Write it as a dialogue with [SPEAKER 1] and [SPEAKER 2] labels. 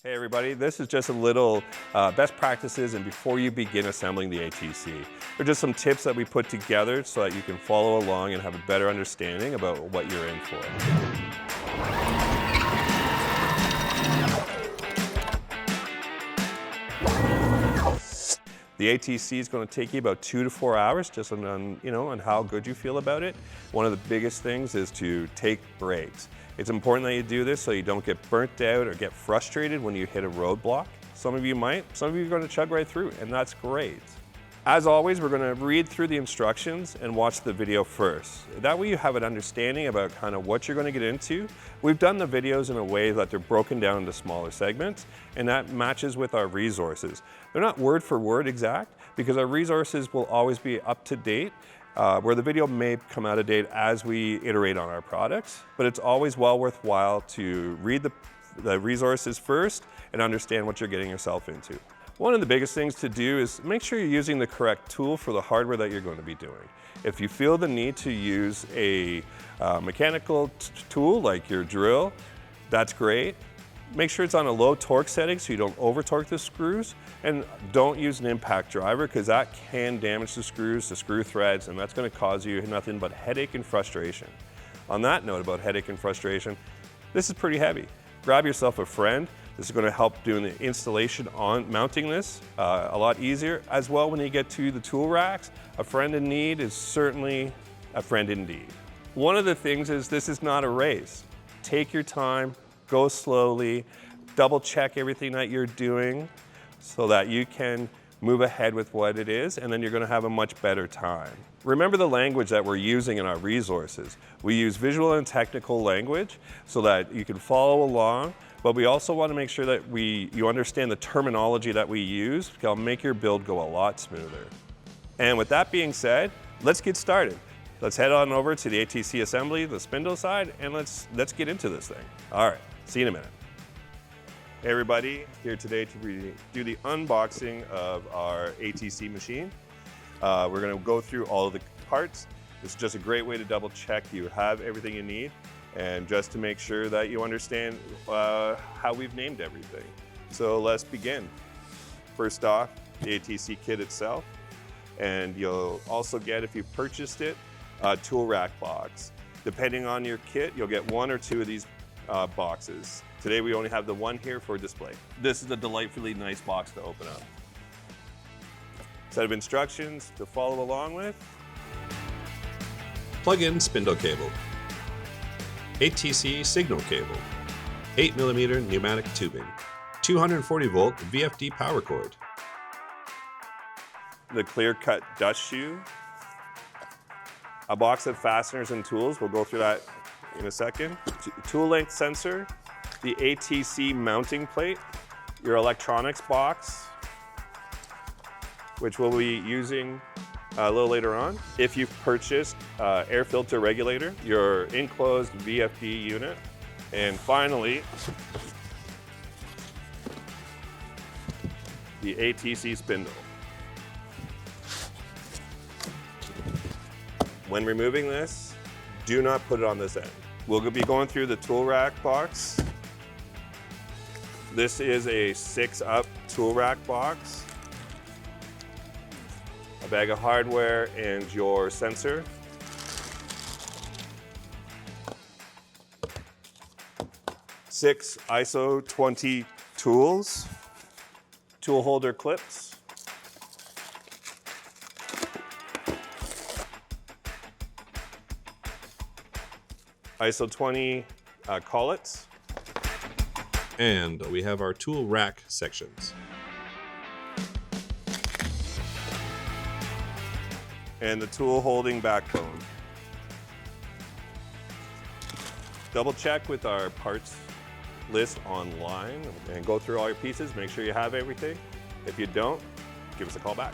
[SPEAKER 1] Hey everybody, this is just a little best practices and before you begin assembling the ATC. They're just some tips that we put together so that you can follow along and have a better understanding about what you're in for. The ATC is going to take you about 2 to 4 hours, just on how good you feel about it. One of the biggest things is to take breaks. It's important that you do this so you don't get burnt out or get frustrated when you hit a roadblock. Some of you might, some of you are going to chug right through, and that's great. As always, we're going to read through the instructions and watch the video first. That way you have an understanding about kind of what you're going to get into. We've done the videos in a way that they're broken down into smaller segments, and that matches with our resources. They're not word for word exact because our resources will always be up to date, where the video may come out of date as we iterate on our products, but it's always well worthwhile to read the resources first and understand what you're getting yourself into. One of the biggest things to do is make sure you're using the correct tool for the hardware that you're going to be doing. If you feel the need to use a mechanical tool like your drill, that's great. Make sure it's on a low torque setting so you don't over torque the screws, and don't use an impact driver because that can damage the screws, the screw threads, and that's going to cause you nothing but headache and frustration. On that note about headache and frustration, this is pretty heavy. Grab yourself a friend. This is going to help doing the installation on mounting this a lot easier. As well, when you get to the tool racks, a friend in need is certainly a friend indeed. One of the things is this is not a race. Take your time, go slowly, double check everything that you're doing so that you can move ahead with what it is, and then you're going to have a much better time. Remember the language that we're using in our resources. We use visual and technical language so that you can follow along, but we also want to make sure that you understand the terminology that we use. It'll make your build go a lot smoother. And with that being said, let's get started. Let's head on over to the ATC assembly, the spindle side, and let's get into this thing. All right, see you in a minute. Hey everybody, here today to do the unboxing of our ATC machine. We're going to go through all of the parts. This is just a great way to double check you have everything you need, and just to make sure that you understand how we've named everything. So let's begin. First off, the ATC kit itself, and you'll also get, if you purchased it, a tool rack box. Depending on your kit, you'll get 1 or 2 of these boxes. Today we only have the one here for display. This is a delightfully nice box to open up. Set of instructions to follow along with.
[SPEAKER 2] Plug-in spindle cable, ATC signal cable, 8mm pneumatic tubing, 240 volt VFD power cord,
[SPEAKER 1] The clear-cut dust shoe, a box of fasteners and tools. We'll go through that in a second. Tool length sensor, the ATC mounting plate, your electronics box, which we'll be using a little later on. If you've purchased air filter regulator, your enclosed VFD unit, and finally, the ATC spindle. When removing this, do not put it on this end. We'll be going through the tool rack box. This is a 6-up tool rack box. A bag of hardware and your sensor. Six ISO 20 tools. Tool holder clips. ISO 20 collets.
[SPEAKER 2] and we have our tool rack sections.
[SPEAKER 1] And the tool holding backbone. Double check with our parts list online and go through all your pieces, make sure you have everything. If you don't, give us a call back.